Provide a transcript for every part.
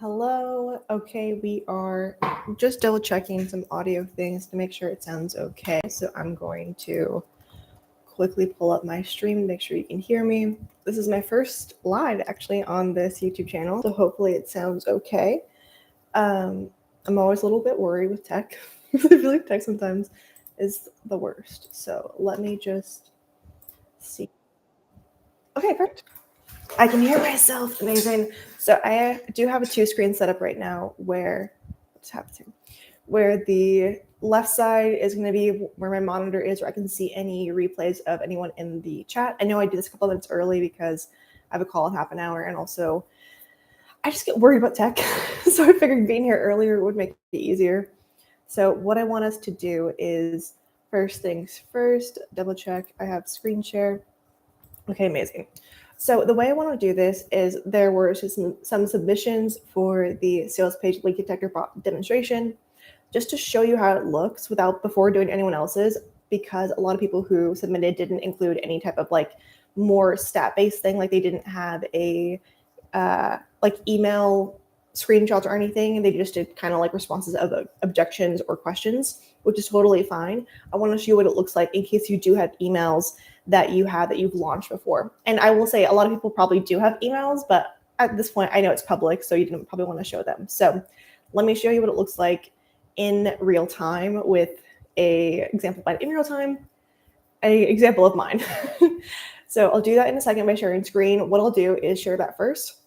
Hello. Okay, we are just double checking some audio things to make sure it sounds okay. So I'm going to quickly pull up my stream and make sure you can hear me. This is my first live actually on this YouTube channel, so hopefully it sounds okay. I'm always a little bit worried with tech. I feel like tech sometimes is the worst. So let me just see. Okay, perfect. I can hear myself. Amazing. So I do have a two-screen setup right now where what's happening? Where the left side is going to be where my monitor is, where I can see any replays of anyone in the chat. I know I did this a couple of minutes early because I have a call in half an hour, and also I just get worried about tech. So I figured being here earlier would make it easier. So what I want us to do is first things first, double check. I have screen share. Okay, amazing. So the way I want to do this is there were just some submissions for the Sales Page Leak Detector demonstration, just to show you how it looks before doing anyone else's, because a lot of people who submitted didn't include any type of like more stat-based thing, like they didn't have a like email screenshots or anything. They just did kind of like responses of objections or questions, which is totally fine. I want to show you what it looks like in case you do have emails that you've launched before. And I will say a lot of people probably do have emails, but at this point I know it's public, so you didn't probably want to show them. So let me show you what it looks like in real time with a example in real time, a example of mine. So I'll do that in a second by sharing screen. What I'll do is share that first.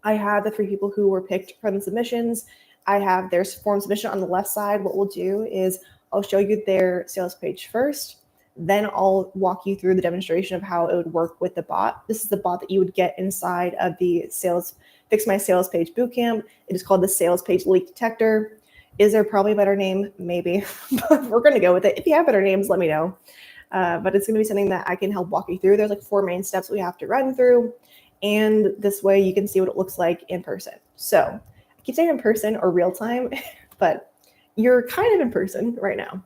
I have the 3 people who were picked from the submissions. I have their form submission on the left side. What we'll do is I'll show you their sales page first. Then I'll walk you through the demonstration of how it would work with the bot. This is the bot that you would get inside of the Fix My Sales Page Bootcamp. It is called the Sales Page Leak Detector. Is there probably a better name? Maybe, but we're going to go with it. If you have better names, let me know. But it's going to be something that I can help walk you through. There's like 4 main steps we have to run through. And this way you can see what it looks like in person. So I keep saying in person or real time, but you're kind of in person right now.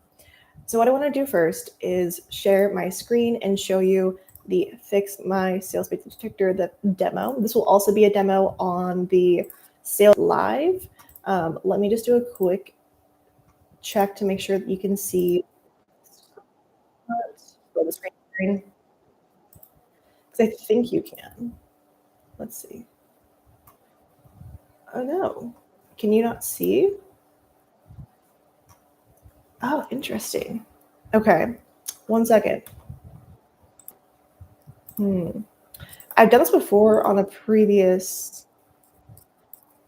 So what I want to do first is share my screen and show you the Fix My Sales Page Detector, the demo. This will also be a demo on the Sales Live. Let me just do a quick check to make sure that you can see the screen. Because I think you can. Let's see. Oh no, can you not see? Oh, interesting. Okay, 1 second. I've done this before on a previous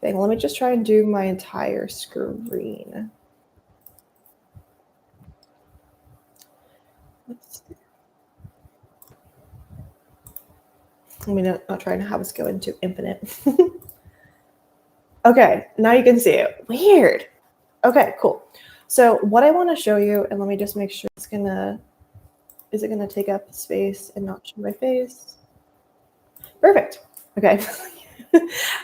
thing. Let me just try and do my entire screen. Let's see. Let me not try and have us go into infinite. Okay, now you can see it. Weird. Okay, cool. So what I want to show you, and let me just make sure is it gonna take up space and not show my face? Perfect. Okay.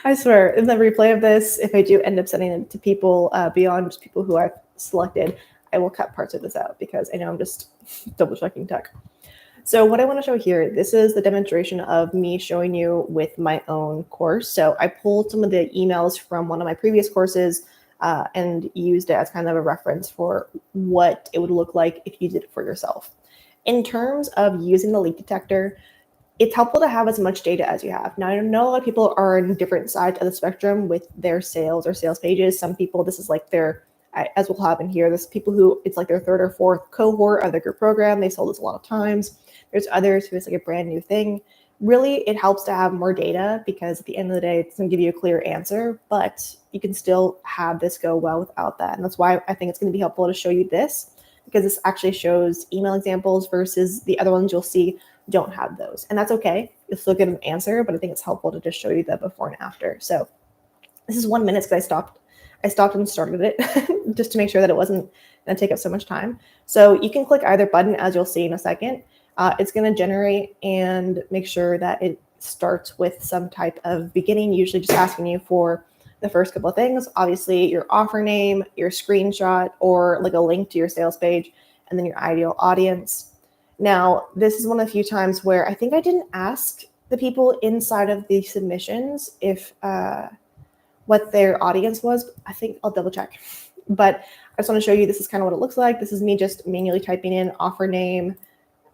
I swear, in the replay of this, if I do end up sending it to people beyond just people who I've selected, I will cut parts of this out because I know I'm just double checking tech. So what I want to show here, this is the demonstration of me showing you with my own course. So I pulled some of the emails from one of my previous courses and used it as kind of a reference for what it would look like if you did it for yourself. In terms of using the leak detector, it's helpful to have as much data as you have. Now, I know a lot of people are on different sides of the spectrum with their sales or sales pages. Some people, this is like their, as we'll have in here, there's people who it's like their 3rd or 4th cohort of the group program. They sold this a lot of times. There's others who it's like a brand new thing. Really, it helps to have more data because at the end of the day, it's going to give you a clear answer, but you can still have this go well without that. And that's why I think it's going to be helpful to show you this, because this actually shows email examples versus the other ones you'll see don't have those. And that's okay. You'll still get an answer, but I think it's helpful to just show you the before and after. So this is 1 minute because I stopped and started it just to make sure that it wasn't going to take up so much time. So you can click either button, as you'll see in a second. It's going to generate and make sure that it starts with some type of beginning, usually just asking you for the first couple of things. Obviously, your offer name, your screenshot, or like a link to your sales page, and then your ideal audience. Now, this is one of the few times where I think I didn't ask the people inside of the submissions if what their audience was. I think I'll double check. But I just want to show you, this is kind of what it looks like. This is me just manually typing in offer name,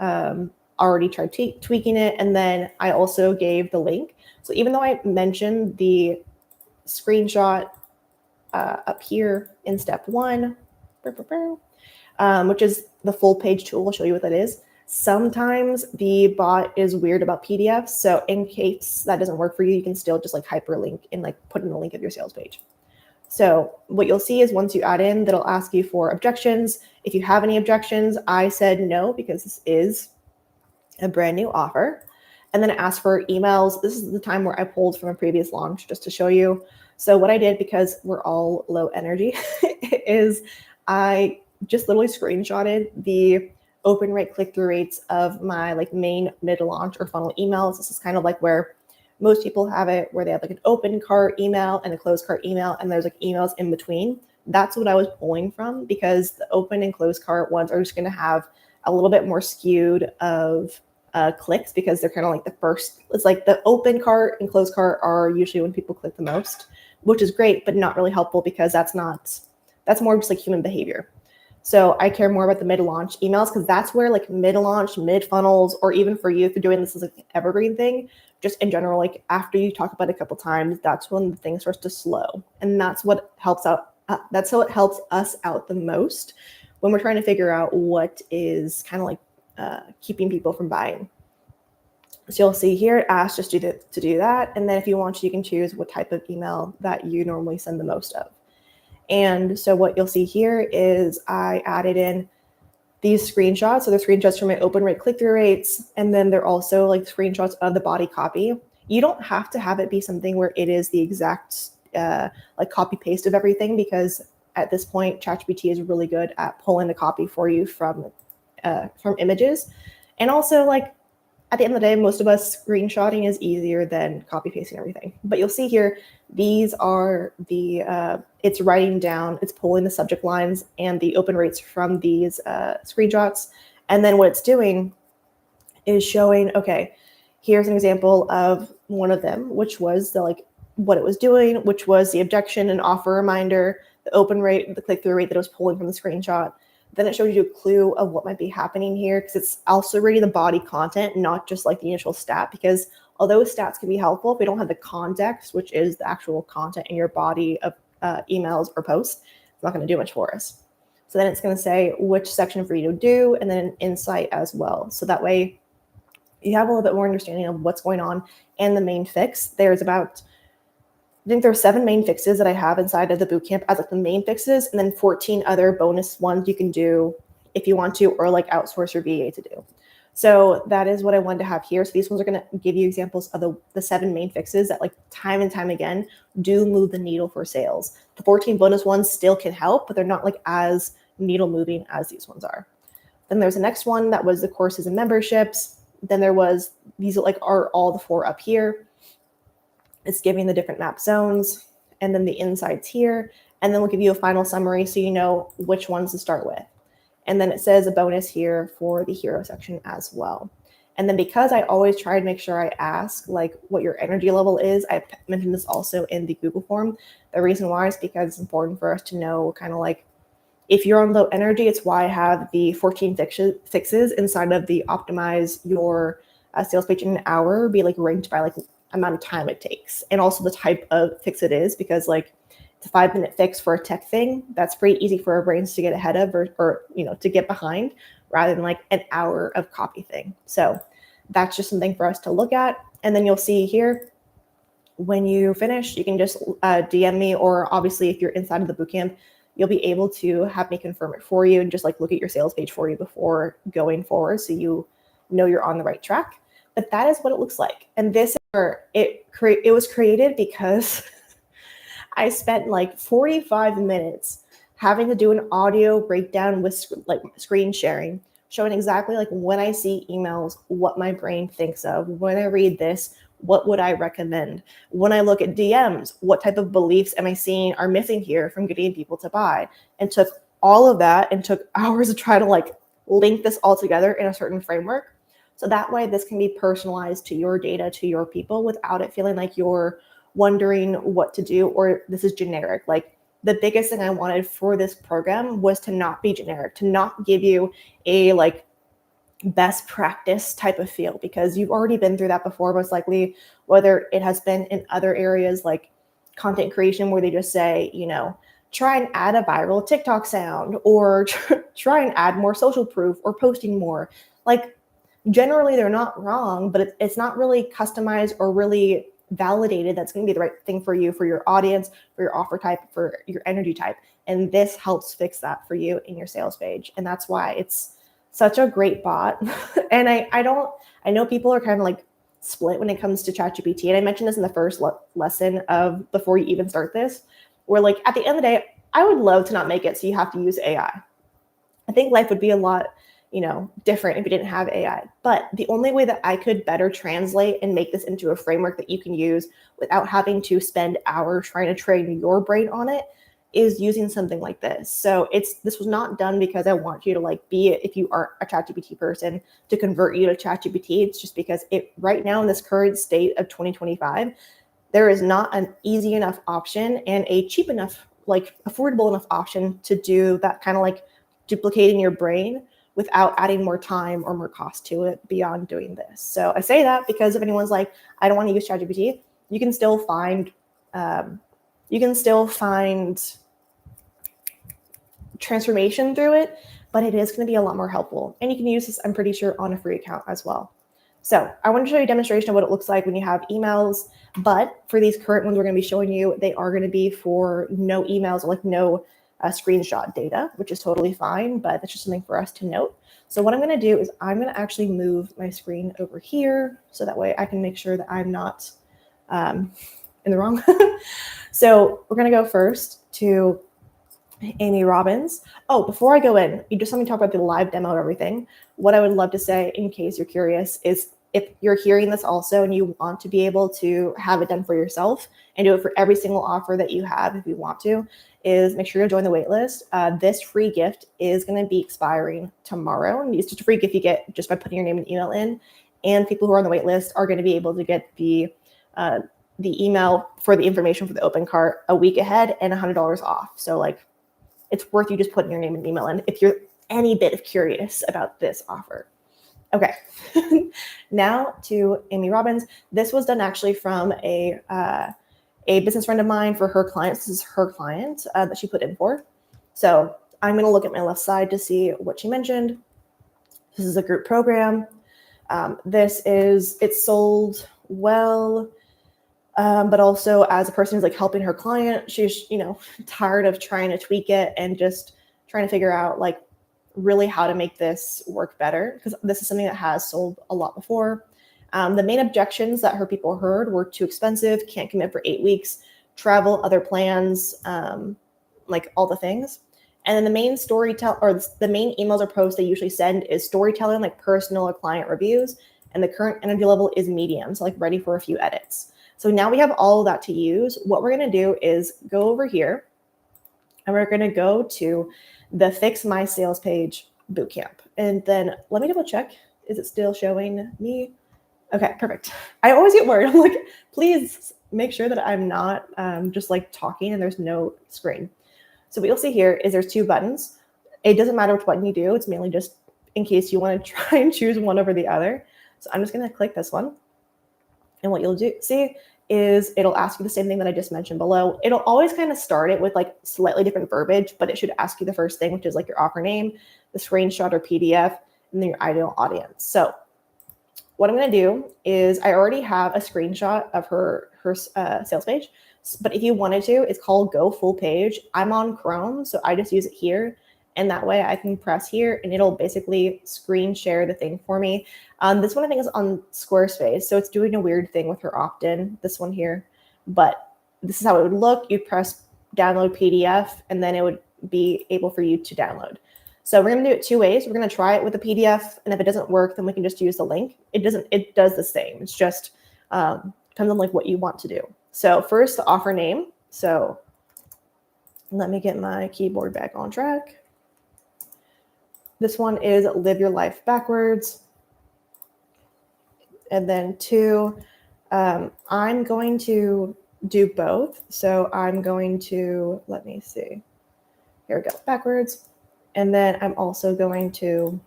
already tried tweaking it. And then I also gave the link. So even though I mentioned the screenshot up here in step 1, which is the full page tool, I'll show you what that is. Sometimes the bot is weird about PDFs. So in case that doesn't work for you, you can still just like hyperlink and like put in the link of your sales page. So what you'll see is once you add in, that'll ask you for objections. If you have any objections, I said no, because this is a brand new offer. And then it asks for emails. This is the time where I pulled from a previous launch just to show you. So what I did, because we're all low energy, is I just literally screenshotted the open rate, click-through rates of my like main mid-launch or funnel emails. This is kind of like where most people have it, where they have like an open cart email and a closed cart email, and there's like emails in between. That's what I was pulling from, because the open and closed cart ones are just going to have a little bit more skewed of clicks, because they're kind of like the first. It's like the open cart and closed cart are usually when people click the most, which is great, but not really helpful, because that's more just like human behavior. So I care more about the mid-launch emails, because that's where like mid-launch, mid-funnels, or even for you, if you're doing this as like an evergreen thing, just in general, like after you talk about it a couple times, that's when the thing starts to slow. And that's what helps out. That's how it helps us out the most when we're trying to figure out what is kind of like keeping people from buying. So you'll see here, it asks just to do that. And then if you want to, you can choose what type of email that you normally send the most of. And so what you'll see here is I added in these screenshots. So the screenshots from my open rate, click-through rates, and then they're also like screenshots of the body copy. You don't have to have it be something where it is the exact like copy paste of everything, because at this point, ChatGPT is really good at pulling the copy for you from images. And also, like, at the end of the day, most of us, screenshotting is easier than copy pasting everything. But you'll see here, these are the, it's writing down, it's pulling the subject lines and the open rates from these screenshots. And then what it's doing is showing, okay, here's an example of one of them, which was the like what it was doing, which was the objection and offer reminder, the open rate, the click-through rate that it was pulling from the screenshot. Then it shows you a clue of what might be happening here, because it's also reading the body content, not just like the initial stat, because although stats can be helpful, if we don't have the context, which is the actual content in your body of emails or posts, it's not going to do much for us. So then it's going to say which section for you to do, and then an insight as well. So that way you have a little bit more understanding of what's going on. And the main fix, there's about, I think there are 7 main fixes that I have inside of the bootcamp as like the main fixes, and then 14 other bonus ones you can do if you want to, or like outsource your VA to do. So that is what I wanted to have here. So these ones are going to give you examples of the 7 main fixes that like time and time again do move the needle for sales. The 14 bonus ones still can help, but they're not like as needle moving as these ones are. Then there's the next one that was the courses and memberships. Then there was, these like are all the 4 up here. It's giving the different map zones, and then the insights here, and then we'll give you a final summary so you know which ones to start with. And then it says a bonus here for the hero section as well. And then because I always try to make sure I ask like what your energy level is, I mentioned this also in the Google form. The reason why is because it's important for us to know kind of like if you're on low energy. It's why I have the 14 fixes inside of the optimize your sales page in an hour be like ranked by like amount of time it takes, and also the type of fix it is, because like it's a 5-minute fix for a tech thing. That's pretty easy for our brains to get ahead of, or you know, to get behind, rather than like an hour of copy thing. So that's just something for us to look at. And then you'll see here, when you finish, you can just DM me, or obviously if you're inside of the bootcamp, you'll be able to have me confirm it for you and just like look at your sales page for you before going forward, so you know you're on the right track. But that is what it looks like. And this, it was created because I spent like 45 minutes having to do an audio breakdown with like screen sharing, showing exactly like when I see emails, what my brain thinks of. When I read this, what would I recommend? When I look at DMs, what type of beliefs am I seeing are missing here from getting people to buy? And took all of that and took hours to try to like link this all together in a certain framework. So that way this can be personalized to your data, to your people, without it feeling like you're wondering what to do, or this is generic. Like the biggest thing I wanted for this program was to not be generic, to not give you a like best practice type of feel, because you've already been through that before, most likely, whether it has been in other areas like content creation where they just say, try and add a viral TikTok sound, or try and add more social proof, or posting more. Like generally they're not wrong, but it's not really customized or really validated that's going to be the right thing for you, for your audience, for your offer type, for your energy type. And this helps fix that for you in your sales page. And that's why it's such a great bot. And I know people are kind of like split when it comes to ChatGPT. And I mentioned this in the first lesson of before you even start this, where like at the end of the day, I would love to not make it so you have to use AI. I think life would be a lot, different if you didn't have AI. But the only way that I could better translate and make this into a framework that you can use without having to spend hours trying to train your brain on it is using something like this. So this was not done because I want you to like be, if you are a ChatGPT person, to convert you to ChatGPT. It's just because right now in this current state of 2025, there is not an easy enough option and a cheap enough, like affordable enough option to do that kind of like duplicating your brain without adding more time or more cost to it beyond doing this. So I say that because if anyone's like, I don't want to use ChatGPT, you can still find transformation through it, but it is going to be a lot more helpful. And you can use this, I'm pretty sure, on a free account as well. So I want to show you a demonstration of what it looks like when you have emails, but for these current ones we're going to be showing you, they are going to be for no emails, or like no screenshot data, which is totally fine, but that's just something for us to note. So what I'm going to do is I'm going to actually move my screen over here so that way I can make sure that I'm not in the wrong. So we're going to go first to Amy Robbins. Oh, before I go in, you just let me talk about the live demo of everything. What I would love to say, in case you're curious, is if you're hearing this also and you want to be able to have it done for yourself and do it for every single offer that you have, if you want to, is make sure you join the waitlist. This free gift is going to be expiring tomorrow. And it's just a free gift you get just by putting your name and email in. And people who are on the waitlist are going to be able to get the email for the information for the open cart a week ahead and $100 off. So like, it's worth you just putting your name and email in if you're any bit of curious about this offer. Okay, now to Amy Robbins. This was done actually from a business friend of mine for her clients. This is her client that she put in for. So I'm going to look at my left side to see what she mentioned. This is a group program. It's sold well. But also as a person who's like helping her client, she's, tired of trying to tweak it and just trying to figure out like really how to make this work better, because this is something that has sold a lot before. The main objections that her people heard were too expensive, can't commit for 8 weeks, travel, other plans, like all the things. And then the main the main emails or posts they usually send is storytelling, like personal or client reviews. And the current energy level is medium, so like ready for a few edits. So now we have all of that to use. What we're going to do is go over here and we're going to go to the Fix My Sales Page Bootcamp. And then let me double check. Is it still showing me? Okay, perfect. I always get worried. I'm like, please make sure that I'm not just like talking and there's no screen. So what you'll see here is there's 2 buttons. It doesn't matter which button you do. It's mainly just in case you want to try and choose one over the other. So I'm just going to click this one. And what you'll see is it'll ask you the same thing that I just mentioned below. It'll always kind of start it with like slightly different verbiage, but it should ask you the first thing, which is like your offer name, the screenshot or PDF, and then your ideal audience. So what I'm going to do is I already have a screenshot of her sales page, but if you wanted to, it's called Go Full Page. I'm on Chrome, so I just use it here. And that way I can press here and it'll basically screen share the thing for me. This one I think is on Squarespace. So it's doing a weird thing with her opt-in, this one here. But this is how it would look. You press download PDF and then it would be able for you to download. So we're going to do it 2 ways. We're going to try it with a PDF. And if it doesn't work, then we can just use the link. It does the same. It's just depends on like what you want to do. So first the offer name. So let me get my keyboard back on track. This one is Live Your Life Backwards. And then 2, I'm going to do both. So I'm going to, let me see. Here we go, backwards. And then I'm also going to,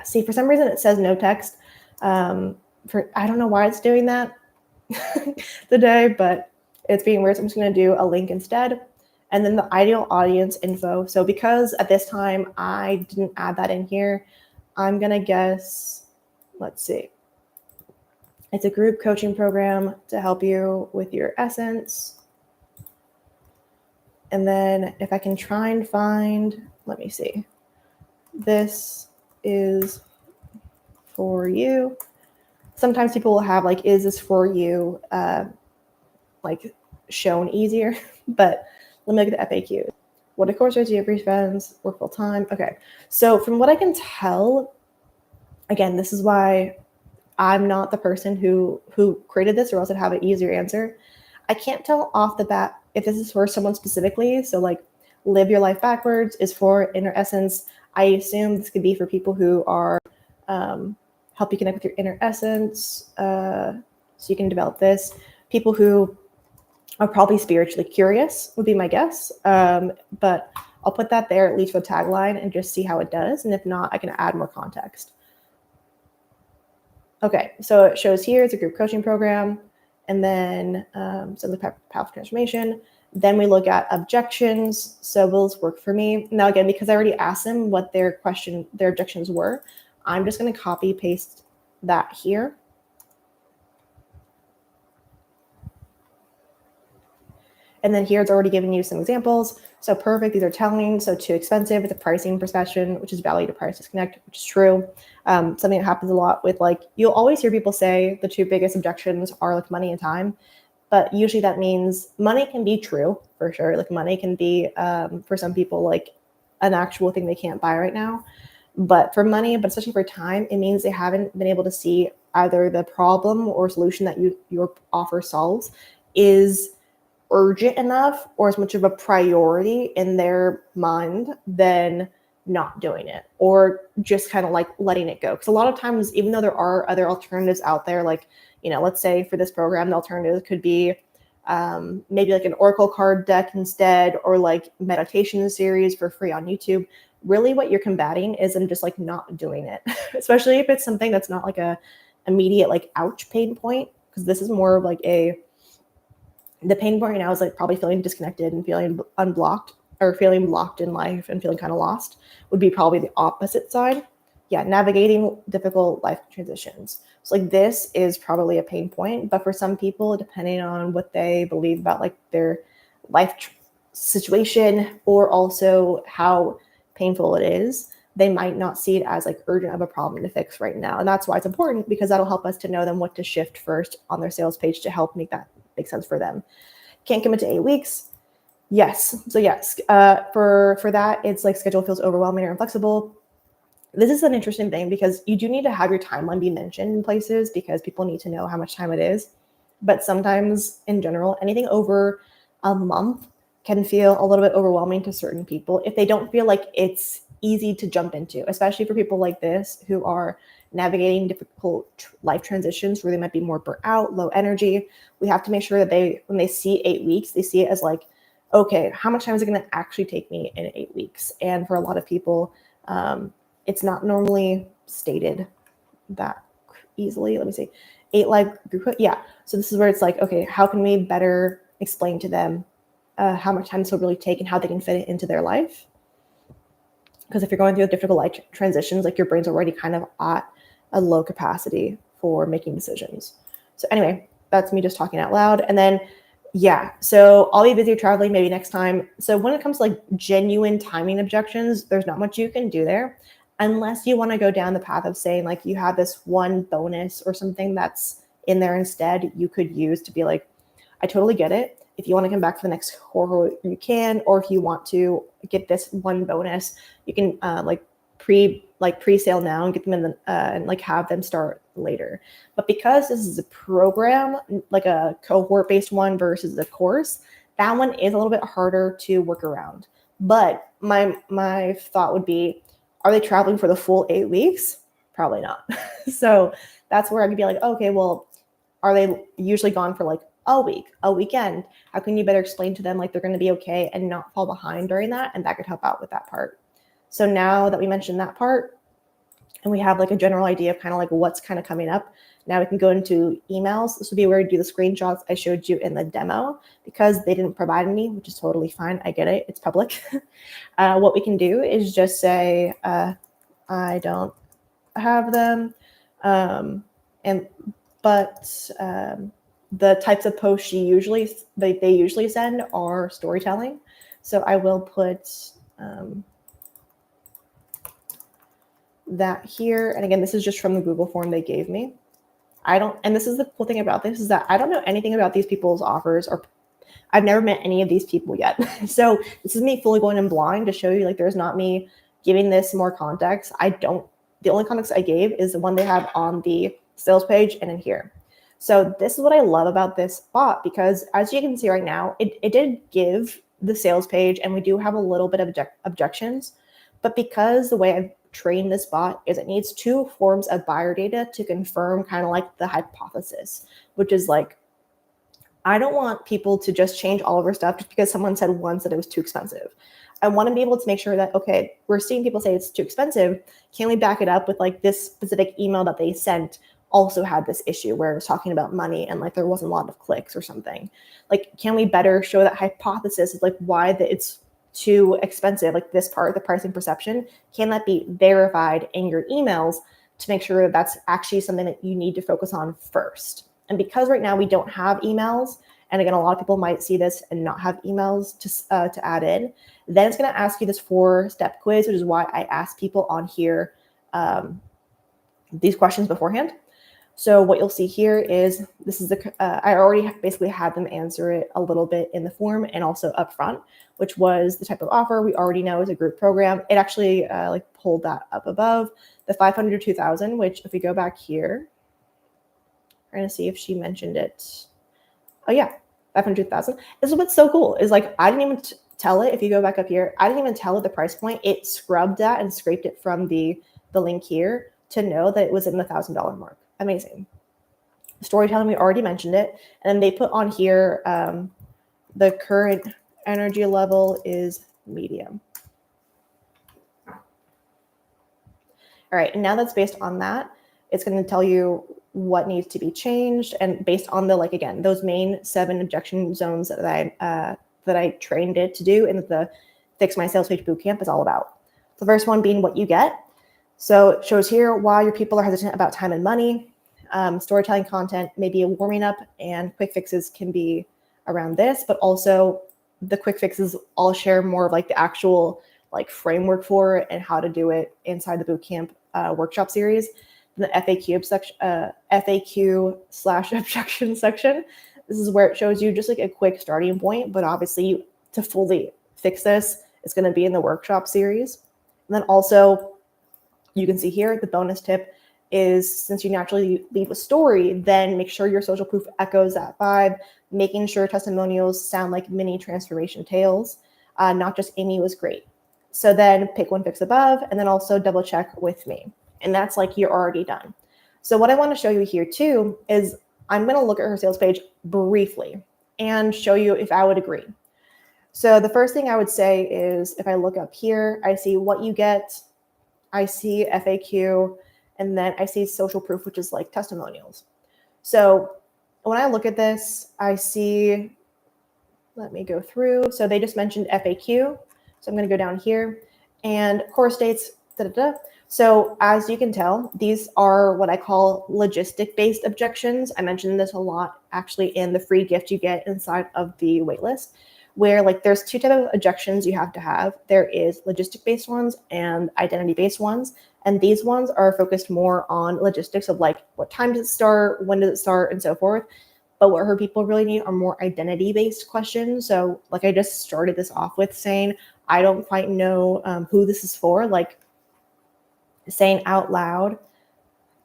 see, for some reason it says no text. I don't know why it's doing that today, but it's being weird. So I'm just going to do a link instead. And then the ideal audience info. So because at this time I didn't add that in here, I'm going to guess, let's see. It's a group coaching program to help you with your essence. And then if I can try and find, let me see. This is for you. Sometimes people will have like, is this for you? Like shown easier, but let me look at the FAQ. What of course do you have for your friends? Work full time. Okay. So from what I can tell, again, this is why I'm not the person who created this, or else I'd have an easier answer. I can't tell off the bat if this is for someone specifically. So like live your life backwards is for inner essence. I assume this could be for people who are help you connect with your inner essence, so you can develop this. People who are probably spiritually curious would be my guess. But I'll put that there at least for the tagline and just see how it does. And if not, I can add more context. Okay, so it shows here it's a group coaching program, and then so the path of transformation. Then we look at objections. So will this work for me? Now again, because I already asked them what their objections were, I'm just going to copy paste that here. And then here it's already giving you some examples. So perfect, these are telling. So too expensive, it's a pricing perception, which is value to price disconnect, which is true. Something that happens a lot with like, you'll always hear people say the two biggest objections are like money and time. But usually that means money can be true for sure. Like money can be, for some people, like an actual thing they can't buy right now. But for money, but especially for time, it means they haven't been able to see either the problem or solution that your offer solves is urgent enough or as much of a priority in their mind than not doing it, or just kind of like letting it go. Because a lot of times, even though there are other alternatives out there, like, let's say for this program, the alternative could be maybe like an oracle card deck instead, or like meditation series for free on YouTube. Really what you're combating is in just like not doing it, especially if it's something that's not like a immediate like ouch pain point, because this is more of like the pain point right now is like probably feeling disconnected and feeling unblocked, or feeling blocked in life and feeling kind of lost would be probably the opposite side. Yeah, navigating difficult life transitions. So like this is probably a pain point, but for some people, depending on what they believe about like their life situation, or also how painful it is, they might not see it as like urgent of a problem to fix right now. And that's why it's important, because that'll help us to know them what to shift first on their sales page to help make that make sense for them. Can't commit to 8 weeks. Yes. So yes, for that, it's like schedule feels overwhelming or inflexible. This is an interesting thing, because you do need to have your timeline be mentioned in places, because people need to know how much time it is. But sometimes in general, anything over a month can feel a little bit overwhelming to certain people if they don't feel like it's easy to jump into, especially for people like this who are navigating difficult life transitions where they might be more burnt out, low energy. We have to make sure that when they see 8 weeks, they see it as like, okay, how much time is it going to actually take me in 8 weeks? And for a lot of people, it's not normally stated that easily. Let me see. 8 live group. Yeah. So this is where it's like, okay, how can we better explain to them how much time this will really take and how they can fit it into their life? Because if you're going through difficult life transitions, like your brain's already kind of at a low capacity for making decisions. So anyway, that's me just talking out loud. And then, yeah, so I'll be busy traveling maybe next time. So when it comes to like genuine timing objections, there's not much you can do there, unless you want to go down the path of saying like you have this one bonus or something that's in there instead you could use to be like, I totally get it. If you want to come back for the next cohort, you can, or if you want to get this one bonus, you can pre-sale now and get them in the and like have them start later. But because this is a program, like a cohort-based one versus a course, that one is a little bit harder to work around. But my thought would be, are they traveling for the full 8 weeks? Probably not. So that's where I could be like, okay, well, are they usually gone for like all week, a weekend. How can you better explain to them like they're going to be okay and not fall behind during that? And that could help out with that part. So now that we mentioned that part and we have like a general idea of kind of like what's kind of coming up, now we can go into emails. This would be where we do the screenshots I showed you in the demo because they didn't provide any, which is totally fine. I get it. It's public. What we can do is just say, I don't have them. But the types of posts they usually send are storytelling. So I will put that here. And again, this is just from the Google form they gave me. And this is the cool thing about this is that I don't know anything about these people's offers, or I've never met any of these people yet. So this is me fully going in blind to show you like there's not me giving this more context. The only context I gave is the one they have on the sales page and in here. So this is what I love about this bot, because as you can see right now, it did give the sales page and we do have a little bit of objections, but because the way I've trained this bot is it needs 2 forms of buyer data to confirm kind of like the hypothesis, which is like, I don't want people to just change all of our stuff just because someone said once that it was too expensive. I want to be able to make sure that, okay, we're seeing people say it's too expensive. Can we back it up with like this specific email that they sent also had this issue where it was talking about money and like there wasn't a lot of clicks or something? Like, can we better show that hypothesis of like why it's too expensive, like this part, the pricing perception? Can that be verified in your emails to make sure that that's actually something that you need to focus on first? And because right now we don't have emails, and again, a lot of people might see this and not have emails to add in, then it's going to ask you this 4-step quiz, which is why I ask people on here these questions beforehand. So what you'll see here is this is I already basically had them answer it a little bit in the form and also up front, which was the type of offer we already know is a group program. It actually like pulled that up above the 500 to 2,000, which if we go back here, we're going to see if she mentioned it. Oh yeah, 500,000. This is what's so cool is like, I didn't even tell it. If you go back up here, I didn't even tell it the price point. It scrubbed that and scraped it from the link here to know that it was in the $1,000 mark. Amazing. Storytelling, we already mentioned it. And then they put on here, the current energy level is medium. All right, and now that's based on that, it's going to tell you what needs to be changed, and based on the, like, again, those main 7 objection zones that I trained it to do, and that the Fix My Sales Page Bootcamp is all about. The first one being what you get. So it shows here why your people are hesitant about time and money. Storytelling content, maybe a warming up, and quick fixes can be around this, but also the quick fixes I'll share more of like the actual like framework for it and how to do it inside the bootcamp workshop series. The FAQ/objection section. This is where it shows you just like a quick starting point, but obviously to fully fix this, it's going to be in the workshop series. And then also you can see here the bonus tip is, since you naturally leave a story, then make sure your social proof echoes that vibe, making sure testimonials sound like mini transformation tales, not just Amy was great. So then pick one fix above, and then also double check with me. And that's like you're already done. So what I want to show you here too is I'm going to look at her sales page briefly and show you if I would agree. So the first thing I would say is if I look up here, I see what you get, I see FAQ, and then I see social proof, which is like testimonials. So when I look at this, I see, let me go through. So they just mentioned FAQ. So I'm going to go down here and course dates. So as you can tell, these are what I call logistic-based objections. I mentioned this a lot actually in the free gift you get inside of the waitlist, where like there's 2 types of objections you have to have. There is logistic-based ones and identity-based ones. And these ones are focused more on logistics of like what time does it start, when does it start, and so forth. But what her people really need are more identity-based questions. So like I just started this off with saying, I don't quite know who this is for, like saying out loud,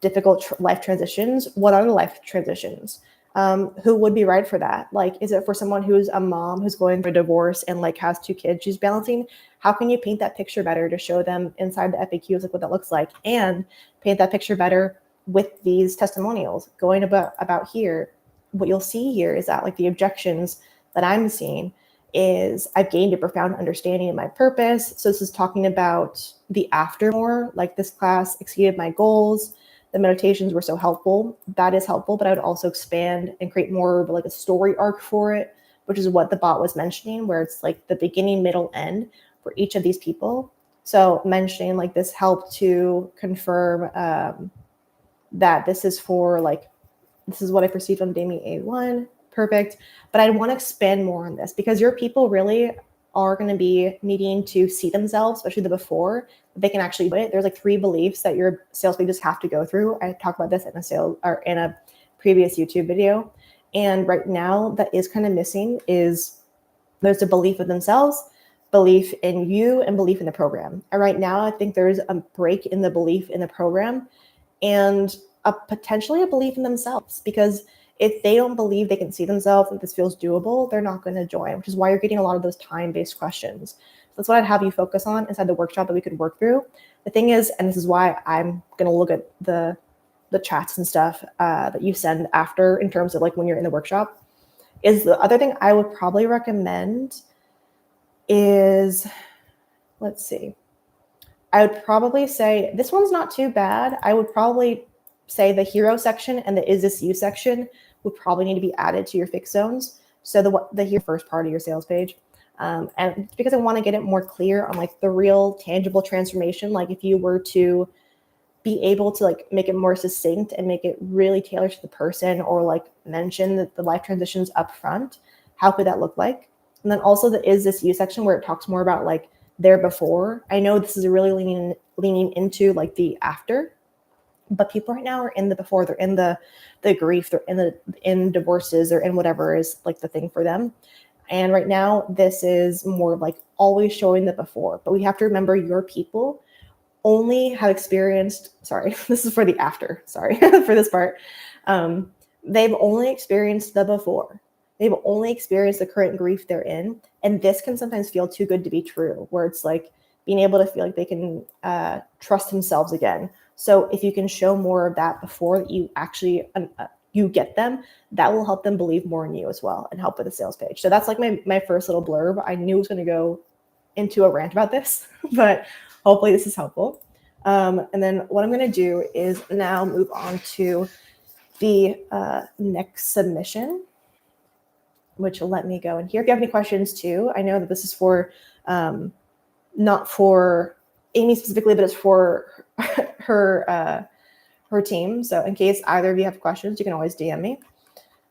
difficult life transitions. What are the life transitions? Who would be right for that? Like, is it for someone who's a mom who's going through a divorce and like has 2 kids she's balancing? How can you paint that picture better to show them inside the FAQs like what that looks like, and paint that picture better with these testimonials going about here? what you'll see here is that like the objections that I'm seeing is I've gained a profound understanding of my purpose. So this is talking about the after more, like this class exceeded my goals. The meditations were so helpful. That is helpful, but I would also expand and create more of like a story arc for it, which is what the bot was mentioning, where it's like the beginning, middle, end for each of these people. So mentioning like this helped to confirm that this is for like, this is what I perceived on Demi A1. Perfect. But I want to expand more on this because your people really are going to be needing to see themselves, especially the before, they can actually do it. There's like 3 beliefs that your sales pages have to go through. I talked about this in a sales or in a previous YouTube video. And right now that is kind of missing is there's a belief in themselves, belief in you, and belief in the program. And right now, I think there's a break in the belief in the program and potentially a belief in themselves, because if they don't believe they can see themselves and this feels doable, they're not going to join, which is why you're getting a lot of those time-based questions. So that's what I'd have you focus on inside the workshop that we could work through. The thing is, and this is why I'm going to look at the chats and stuff that you send after in terms of like when you're in the workshop, is the other thing I would probably recommend is, let's see, I would probably say this one's not too bad. I would probably say the hero section and the is this you section would probably need to be added to your fixed zones. So the hero first part of your sales page. And it's because I want to get it more clear on like the real tangible transformation. Like if you were to be able to like make it more succinct and make it really tailored to the person, or like mention that the life transitions up front, how could that look like? And then also the is this you section where it talks more about like their before. I know this is really leaning into like the after, but people right now are in the before. They're in the grief, they're in divorces, or in whatever is like the thing for them. And right now this is more like always showing the before, but we have to remember your people only have experienced, sorry, this is for the after, sorry, for this part. They've only experienced the before. They've only experienced the current grief they're in. And this can sometimes feel too good to be true, where it's like being able to feel like they can trust themselves again. So if you can show more of that before you actually, you get them, that will help them believe more in you as well and help with the sales page. So that's like my first little blurb. I knew I was going to go into a rant about this, but hopefully this is helpful. And then what I'm going to do is now move on to the next submission, which will let me go in here. If you have any questions too, I know that this is for, not for Amy specifically, but it's for her team. So in case either of you have questions, you can always DM me.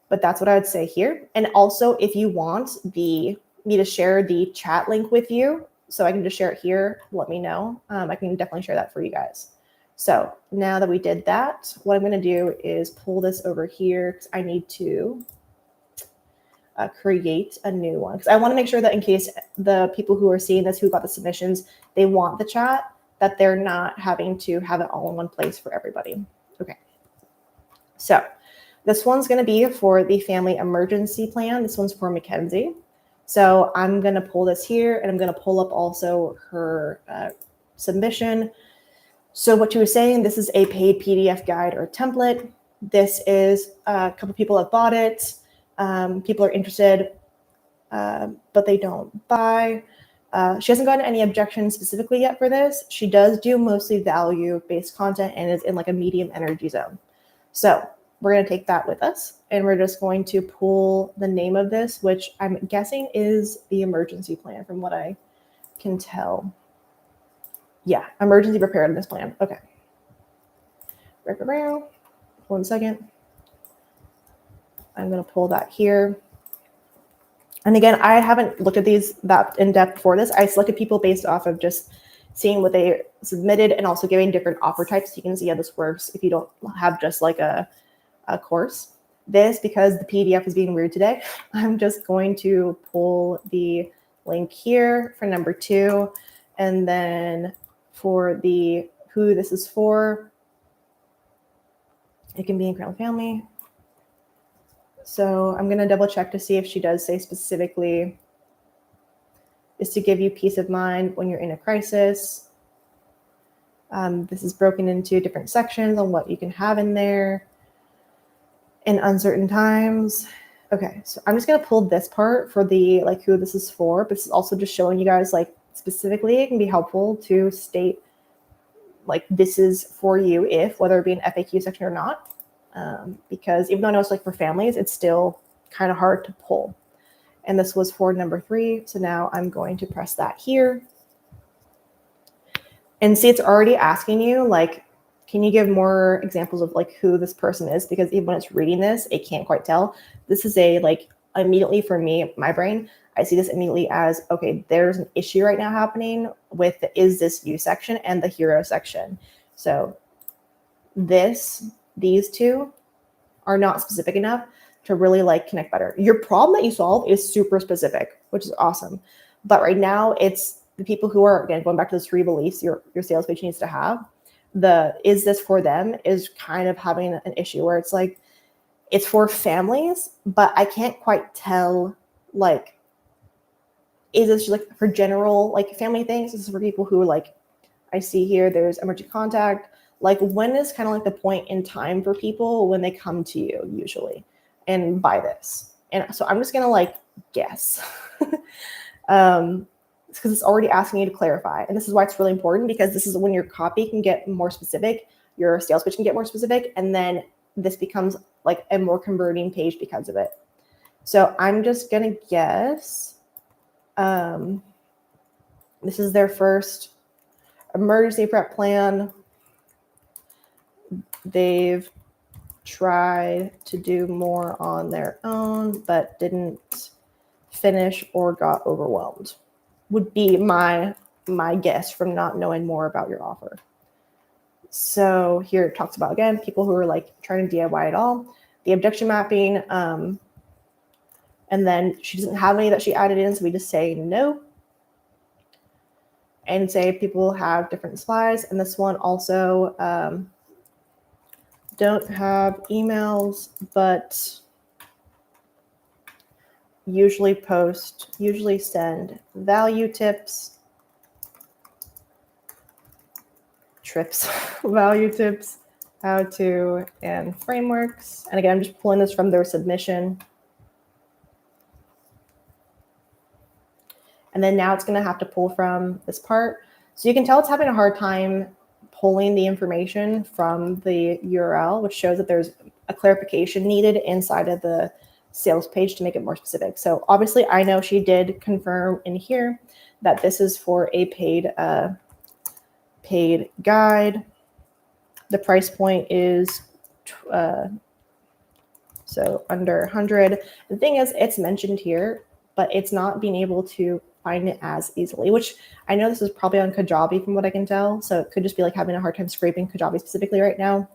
But that's what I would say here. And also, if you want me to share the chat link with you, so I can just share it here, let me know. I can definitely share that for you guys. So now that we did that, what I'm going to do is pull this over here because I need to create a new one, because I want to make sure that in case the people who are seeing this, who got the submissions, they want the chat, that they're not having to have it all in one place for everybody. Okay. So this one's going to be for the family emergency plan. This one's for Mackenzie. So I'm going to pull this here, and I'm going to pull up also her submission. So what she was saying, this is a paid PDF guide or template. This is a couple people have bought it. People are interested, but they don't buy. She hasn't gotten any objections specifically yet for this. She does do mostly value-based content and is in like a medium energy zone. So we're going to take that with us, and we're just going to pull the name of this, which I'm guessing is the emergency plan from what I can tell. Yeah, emergency preparedness plan. Okay. 1 second. I'm going to pull that here. And again, I haven't looked at these that in depth before this. I selected people based off of just seeing what they submitted and also giving different offer types. So you can see how this works if you don't have just like a course. This, because the PDF is being weird today, I'm just going to pull the link here for number 2. And then for the who this is for, it can be incredible family. So I'm going to double check to see if she does say specifically is to give you peace of mind when you're in a crisis. This is broken into different sections on what you can have in there. in uncertain times. Okay, so I'm just gonna pull this part for the like who this is for, but this is also just showing you guys like specifically it can be helpful to state like this is for you if whether it be an FAQ section or not, because even though I know it's like for families, it's still kind of hard to pull. And this was for number 3, so now I'm going to press that here. And see, it's already asking you like, can you give more examples of like who this person is? Because even when it's reading this, it can't quite tell. This is a like immediately for me, my brain, I see this immediately as, okay, there's an issue right now happening with the is this you section and the hero section. So these two are not specific enough to really like connect better. Your problem that you solve is super specific, which is awesome. But right now it's the people who are, again, going back to those 3 beliefs your sales page needs to have. The is this for them is kind of having an issue where it's like, it's for families, but I can't quite tell, like, is this just like for general like family things? This is for people who like, I see here there's emergency contact. Like when is kind of like the point in time for people when they come to you usually and buy this? And so I'm just gonna like guess. Because it's already asking you to clarify. And this is why it's really important, because this is when your copy can get more specific, your sales pitch can get more specific, and then this becomes like a more converting page because of it. So I'm just gonna guess this is their first emergency prep plan. They've tried to do more on their own, but didn't finish or got overwhelmed, would be my guess from not knowing more about your offer. So here it talks about, again, people who are like trying to DIY it all, the objection mapping, and then she doesn't have any that she added in, so we just say no. And say people have different supplies. And this one also don't have emails, but usually send value tips, value tips, how to, and frameworks. And again, I'm just pulling this from their submission. And then now it's going to have to pull from this part. So you can tell it's having a hard time pulling the information from the URL, which shows that there's a clarification needed inside of the sales page to make it more specific. So obviously I know she did confirm in here that this is for a paid guide. The price point is so under 100. The thing is, it's mentioned here, but it's not being able to find it as easily, which I know this is probably on Kajabi from what I can tell. So it could just be like having a hard time scraping Kajabi specifically right now.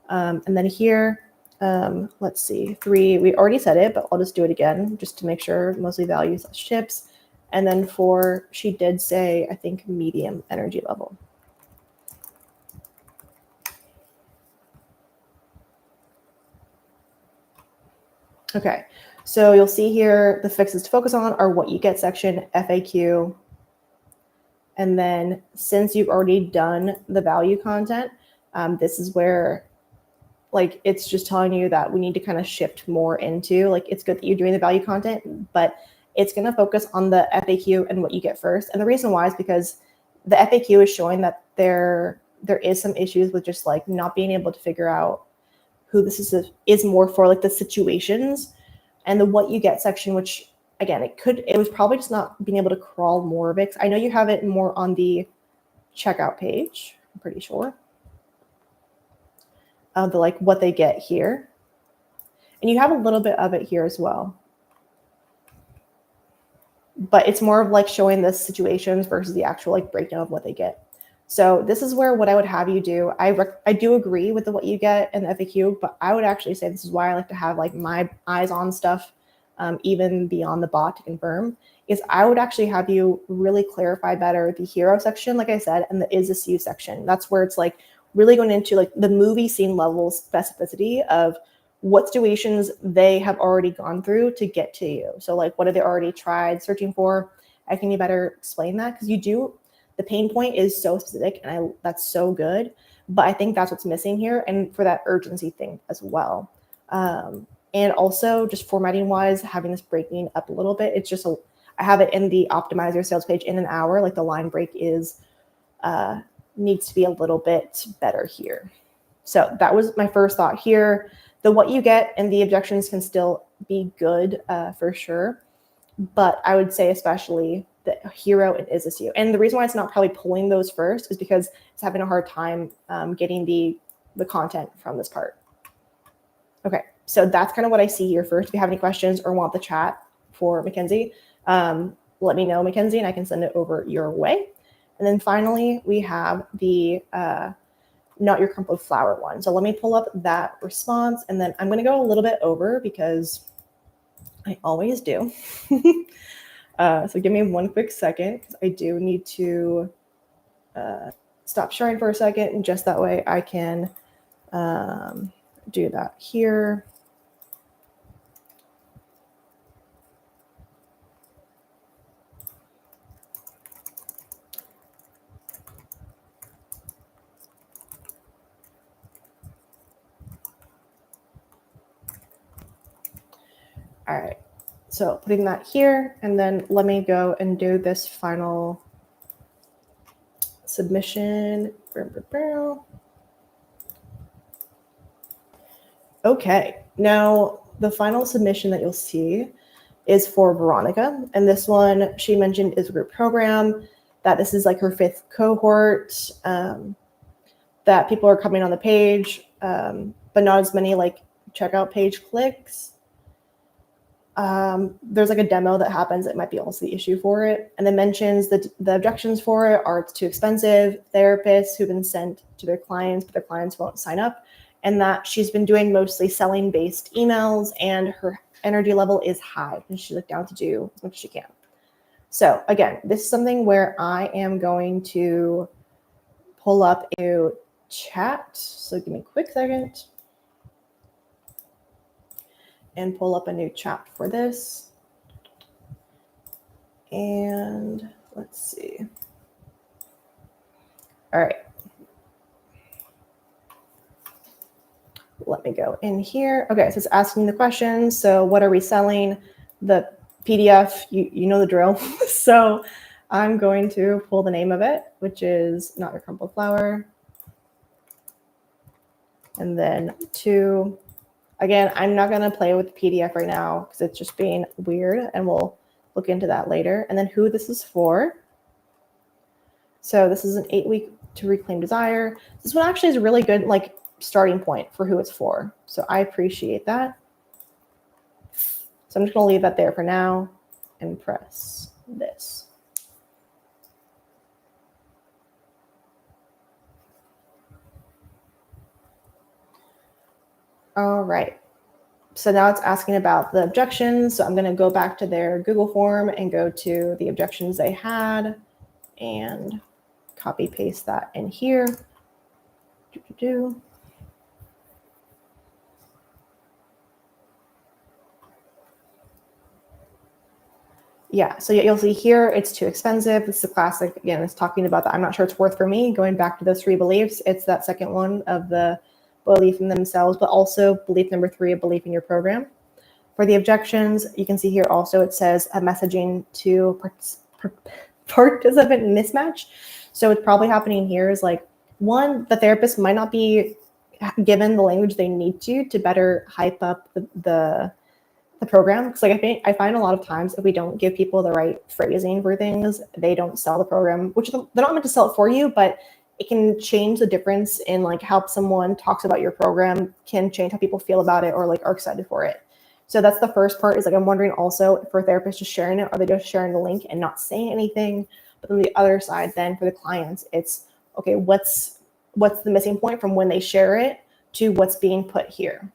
And then here, let's see, 3, we already said it, but I'll just do it again just to make sure, mostly values chips. And then 4, she did say, I think, medium energy level. Okay, so you'll see here the fixes to focus on are what you get section, FAQ. And then since you've already done the value content, this is where like it's just telling you that we need to kind of shift more into like, it's good that you're doing the value content, but it's going to focus on the FAQ and what you get first. And the reason why is because the FAQ is showing that there is some issues with just like not being able to figure out who this is more for, like the situations, and the what you get section, which again, it was probably just not being able to crawl more of it. I know you have it more on the checkout page, I'm pretty sure. The like what they get here. And you have a little bit of it here as well. But it's more of like showing the situations versus the actual like breakdown of what they get. So this is where what I would have you do. I do agree with the what you get and the FAQ, but I would actually say this is why I like to have like my eyes on stuff, even beyond the bot to confirm, is I would actually have you really clarify better the hero section, like I said, and the is this you section. That's where it's like really going into like the movie scene level specificity of what situations they have already gone through to get to you. So like, what have they already tried searching for? I can better explain that, because the pain point is so specific, and that's so good. But I think that's what's missing here, and for that urgency thing as well. And also just formatting wise, having this breaking up a little bit. It's just I have it in the optimizer sales page in an hour. Like the line break is needs to be a little bit better here. So that was my first thought here. The what you get and the objections can still be good for sure. But I would say especially the hero and is this you. And the reason why it's not probably pulling those first is because it's having a hard time getting the content from this part. Okay, so that's kind of what I see here first. If you have any questions or want the chat for Mackenzie, let me know, Mackenzie, and I can send it over your way. And then finally, we have the not your crumpled flower one. So let me pull up that response, and then I'm going to go a little bit over because I always do. So give me one quick second because I do need to stop sharing for a second, and just that way I can do that here. All right, so putting that here, and then let me go and do this final submission. Okay, now the final submission that you'll see is for Veronica. And this one she mentioned is a group program, that this is like her 5th cohort, that people are coming on the page, but not as many like checkout page clicks. There's like a demo that happens. It might be also the issue for it. And then mentions that the objections for it are it's too expensive, therapists who've been sent to their clients, but their clients won't sign up, and that she's been doing mostly selling based emails and her energy level is high and she's like down to do as much as she can. So again, this is something where I am going to pull up a chat. So give me a quick second and pull up a new chat for this. And let's see. All right. Let me go in here. Okay, so it's asking the questions. So what are we selling? The PDF, you know the drill. So I'm going to pull the name of it, which is Not Your Crumpled Flower. And then 2. Again, I'm not going to play with the PDF right now because it's just being weird, and we'll look into that later. And then who this is for. So this is an 8-week to reclaim desire. This one actually is a really good like starting point for who it's for. So I appreciate that. So I'm just going to leave that there for now and press this. All right. So now it's asking about the objections. So I'm going to go back to their Google form and go to the objections they had and copy paste that in here. Yeah, so you'll see here, it's too expensive. This is a classic. Again, it's talking about that I'm not sure it's worth for me. Going back to those 3 beliefs, it's that second one of the belief in themselves, but also belief number 3 of belief in your program. For the objections, you can see here also it says a messaging to participant mismatch. So it's probably happening here is like, one, the therapist might not be given the language they need to better hype up the program. Because like I find a lot of times if we don't give people the right phrasing for things, they don't sell the program, which they're not meant to sell it for you, but it can change the difference in like how someone talks about your program, can change how people feel about it or like are excited for it. So that's the first part is like, I'm wondering also for therapists just sharing it, are they just sharing the link and not saying anything? But then the other side then for the clients, it's okay, what's the missing point from when they share it to what's being put here?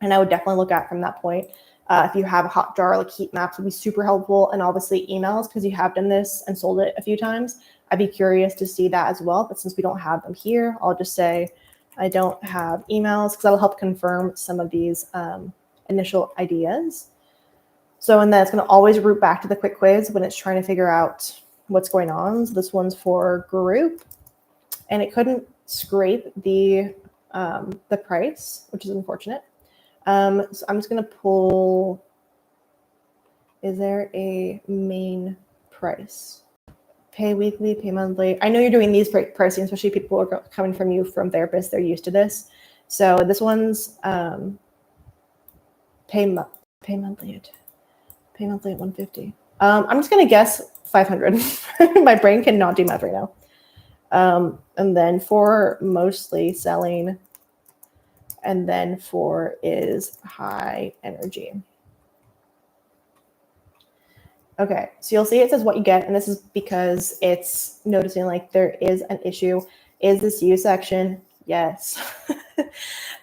And I would definitely look at from that point. If you have a hot jar, like heat maps would be super helpful. And obviously emails, because you have done this and sold it a few times. I'd be curious to see that as well. But since we don't have them here, I'll just say I don't have emails because that'll help confirm some of these initial ideas. So, and then it's going to always route back to the quick quiz when it's trying to figure out what's going on. So this one's for group, and it couldn't scrape the price, which is unfortunate. So I'm just going to pull, is there a main price? Pay weekly, pay monthly. I know you're doing these pricing, especially people are coming from you from therapists. They're used to this. So this one's pay monthly at 150. I'm just gonna guess 500. My brain cannot do math right now. And then for mostly selling, and then for is high energy. Okay, so you'll see it says what you get, and this is because it's noticing like there is an issue. Is this you section? Yes.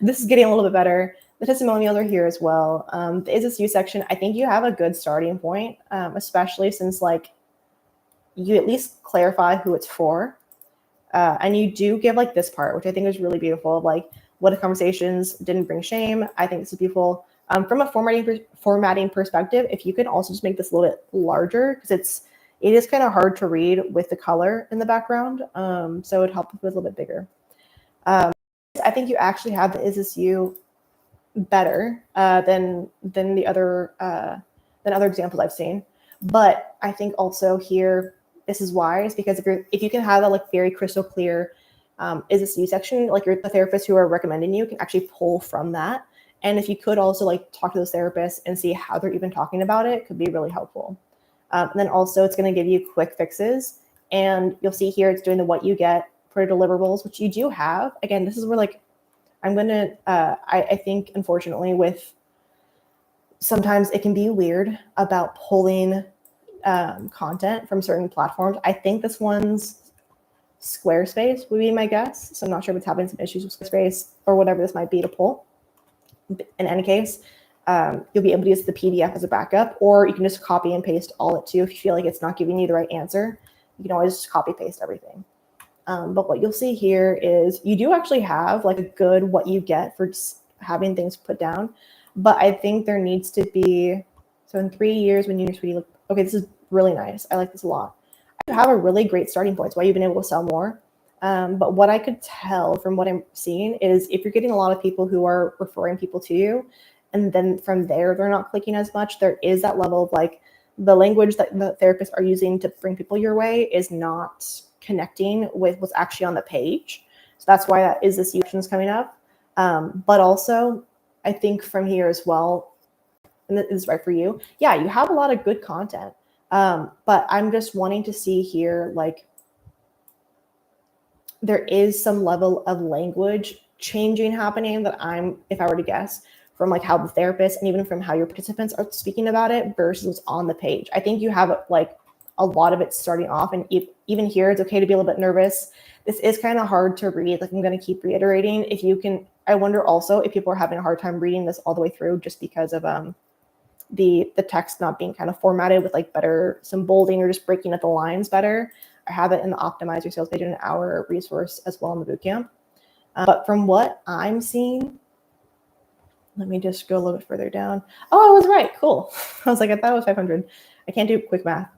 This is getting a little bit better. The testimonials are here as well. The is this you section, I think you have a good starting point, especially since like you at least clarify who it's for. And you do give like this part, which I think is really beautiful. Like, what if conversations didn't bring shame? I think this is beautiful. From a formatting perspective, if you could also just make this a little bit larger, because it is kind of hard to read with the color in the background. So it'd help if it was a little bit bigger. I think you actually have the is this you better than the other than other examples I've seen. But I think also here, this is why, is because if you can have that like very crystal clear is this you section, like the therapists who are recommending you can actually pull from that. And if you could also like talk to those therapists and see how they're even talking about it, could be really helpful. And then also it's going to give you quick fixes. And you'll see here it's doing the what you get for deliverables, which you do have. Again, this is where like I'm going to, I think unfortunately with sometimes it can be weird about pulling content from certain platforms. I think this one's Squarespace would be my guess. So I'm not sure if it's having some issues with Squarespace or whatever this might be to pull. In any case, you'll be able to use the PDF as a backup, or you can just copy and paste all it too. If you feel like it's not giving you the right answer, you can always just copy paste everything. But what you'll see here is you do actually have like a good what you get for just having things put down. But I think there needs to be, so in 3 years when you're sweetie, okay, this is really nice. I like this a lot. I have a really great starting point. It's why you've been able to sell more. But what I could tell from what I'm seeing is if you're getting a lot of people who are referring people to you, and then from there, they're not clicking as much, there is that level of like the language that the therapists are using to bring people your way is not connecting with what's actually on the page. So that's why that is this section is coming up. But also, I think from here as well, and this is right for you. Yeah, you have a lot of good content. But I'm just wanting to see here, like, there is some level of language changing happening that if I were to guess, from like how the therapist and even from how your participants are speaking about it versus what's on the page. I think you have like a lot of it starting off, and even here, it's okay to be a little bit nervous. This is kind of hard to read. Like I'm going to keep reiterating. If you can, I wonder also if people are having a hard time reading this all the way through just because of the text not being kind of formatted with like some bolding or just breaking up the lines better. I have it in the Optimize Your Sales Page in an Hour resource as well in the bootcamp. But from what I'm seeing, let me just go a little bit further down. Oh, I was right. Cool. I was like, I thought it was 500. I can't do quick math.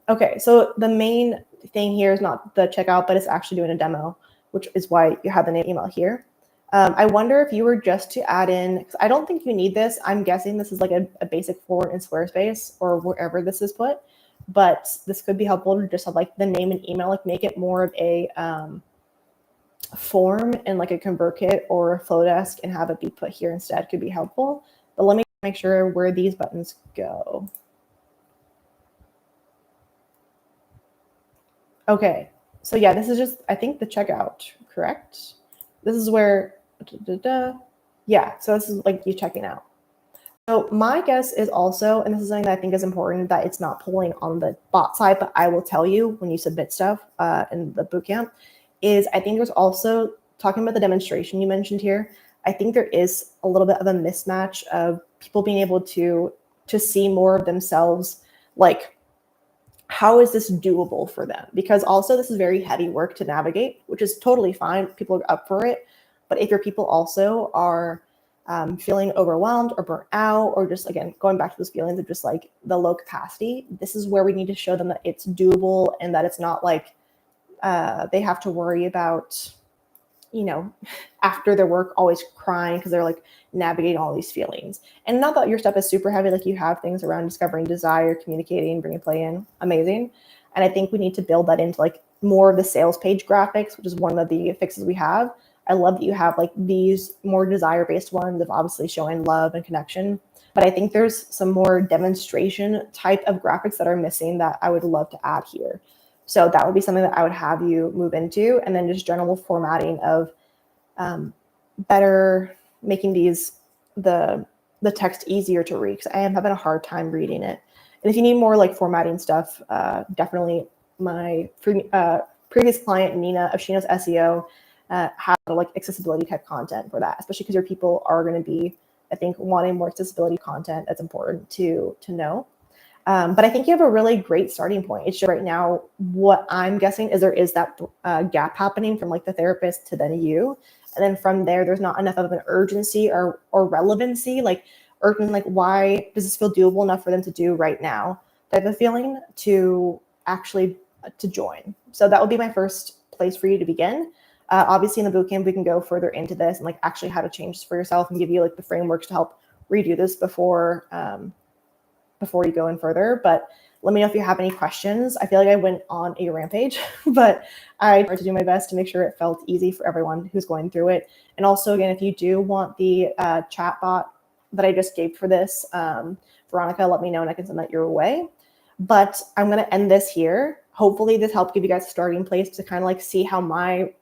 Okay, so the main thing here is not the checkout, but it's actually doing a demo, which is why you have the name email here. I wonder if you were just to add in, because I don't think you need this. I'm guessing this is like a basic form in Squarespace or wherever this is put, but this could be helpful to just have like the name and email, like make it more of a form in like a ConvertKit or a Flowdesk and have it be put here instead could be helpful. But let me make sure where these buttons go. Okay, so yeah, this is just, I think the checkout, correct? This is where, yeah, so this is like you checking out. So my guess is also, and this is something that I think is important, that it's not pulling on the bot side, but I will tell you when you submit stuff in the bootcamp, is I think there's also, talking about the demonstration you mentioned here, I think there is a little bit of a mismatch of people being able to see more of themselves, like, how is this doable for them? Because also this is very heavy work to navigate, which is totally fine. People are up for it. But if your people also are feeling overwhelmed or burnt out, or just, again, going back to those feelings of just like the low capacity, this is where we need to show them that it's doable and that it's not like they have to worry about you know, after their work, always crying because they're like navigating all these feelings. And not that your stuff is super heavy, like you have things around discovering desire, communicating, bringing play in, amazing. And I think we need to build that into like more of the sales page graphics, which is one of the fixes we have. I love that you have like these more desire-based ones of obviously showing love and connection. But I think there's some more demonstration type of graphics that are missing that I would love to add here. So that would be something that I would have you move into, and then just general formatting of better making the text easier to read, because I am having a hard time reading it. And if you need more like formatting stuff, definitely my previous client, Nina of She Knows SEO, have like accessibility type content for that, especially because your people are going to be, I think, wanting more accessibility content. That's important to know. But I think you have a really great starting point. It's just right now, what I'm guessing is there is that gap happening from like the therapist to then you. And then from there, there's not enough of an urgency or relevancy, like urgent, like why does this feel doable enough for them to do right now type of feeling to actually to join. So that would be my first place for you to begin. Obviously in the bootcamp, we can go further into this and like actually how to change this for yourself and give you like the frameworks to help redo this before you go in further. But let me know if you have any questions. I feel like I went on a rampage, but I tried to do my best to make sure it felt easy for everyone who's going through it. And also, again, if you do want the chat bot that I just gave for this, Veronica, let me know and I can send that your way. But I'm going to end this here. Hopefully this helped give you guys a starting place to kind of like see how my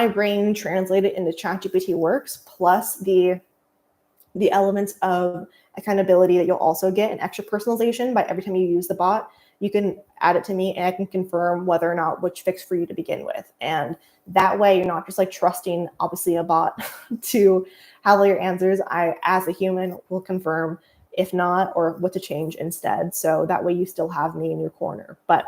brain translated into ChatGPT works, plus the elements of accountability that you'll also get, an extra personalization by every time you use the bot. You can add it to me and I can confirm whether or not which fix for you to begin with. And that way you're not just like trusting obviously a bot to have all your answers. I, as a human, will confirm if not, or what to change instead. So that way you still have me in your corner. But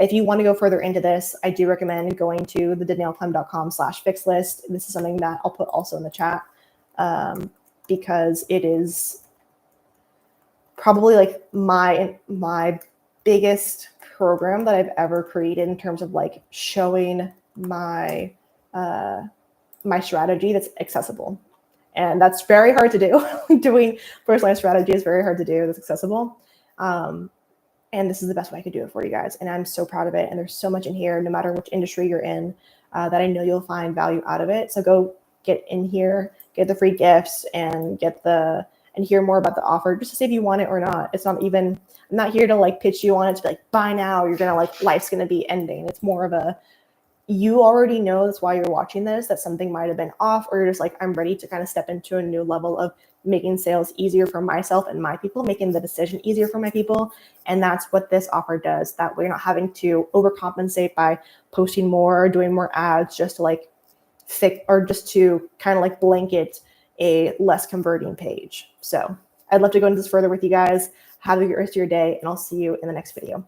if you want to go further into this, I do recommend going to the danielleclem.com/fix list. This is something that I'll put also in the chat. Because it is probably like my biggest program that I've ever created in terms of like showing my my strategy that's accessible. And that's very hard to do. Doing personalized strategy is very hard to do that's accessible. And this is the best way I could do it for you guys. And I'm so proud of it. And there's so much in here, no matter which industry you're in, that I know you'll find value out of it. So go get in here, get the free gifts, and hear more about the offer, just to see if you want it or not. It's not even, I'm not here to like pitch you on it to be like, buy now, you're gonna like, life's gonna be ending. It's more of a, you already know, that's why you're watching this, that something might have been off, or you're just like, I'm ready to kind of step into a new level of making sales easier for myself and my people, making the decision easier for my people. And that's what this offer does. That way you're not having to overcompensate by posting more or doing more ads just to like fix, or just to kind of like blanket a less converting page. So I'd love to go into this further with you guys. Have a good rest of your day, and I'll see you in the next video.